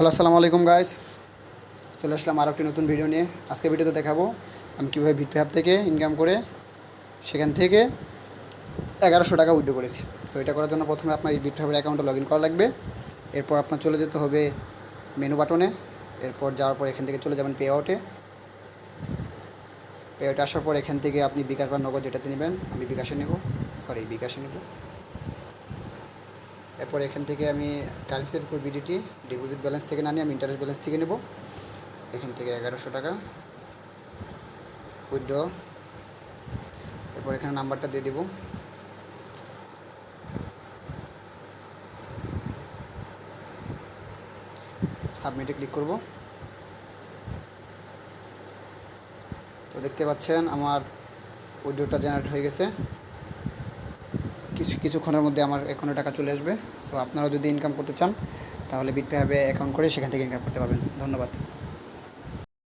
Hello, আসসালামু আলাইকুম guys. চলে আসলাম আর একটি নতুন ভিডিও নিয়ে। আজকে ভিডিওতে দেখাবো আমি কীভাবে বিটপে অ্যাপ থেকে ইনকাম করে সেখান থেকে 1100 টাকা উইথড্র করেছি। সো এটা করার জন্য প্রথমে আপনার এই বিটপে অ্যাপের অ্যাকাউন্টে লগ ইন করা লাগবে। এরপর আপনার চলে যেতে হবে মেনু বাটনে। এরপর যাওয়ার পর এখান থেকে চলে যাবেন পে আউটে। পে আউটে আসার পর এখান থেকে আপনি বিকাশ বা নগদ যেটাতে নেবেন, আমি বিকাশে নেব। এরপর এখান থেকে আমি কারেন্সির উপর বিডিটি ডিপোজিট ব্যালেন্স থেকে না নিয়ে আমি ইন্টারেস্ট ব্যালেন্স থেকে নেব। এখান থেকে 1100 টাকা উইথড্র। এরপর এখানে নাম্বারটা দিয়ে দেব। সাবমিটে ক্লিক করব। তো দেখতে পাচ্ছেন আমার উইথড্রটা জেনারেট হয়ে গেছে। কিছুক্ষণের মধ্যে আমার অ্যাকাউন্টে টাকা চলে আসবে। সো আপনারা যদি ইনকাম করতে চান তাহলে বিটপে অ্যাপে অ্যাকাউন্ট করে সেখান থেকে ইনকাম করতে পারবেন। ধন্যবাদ।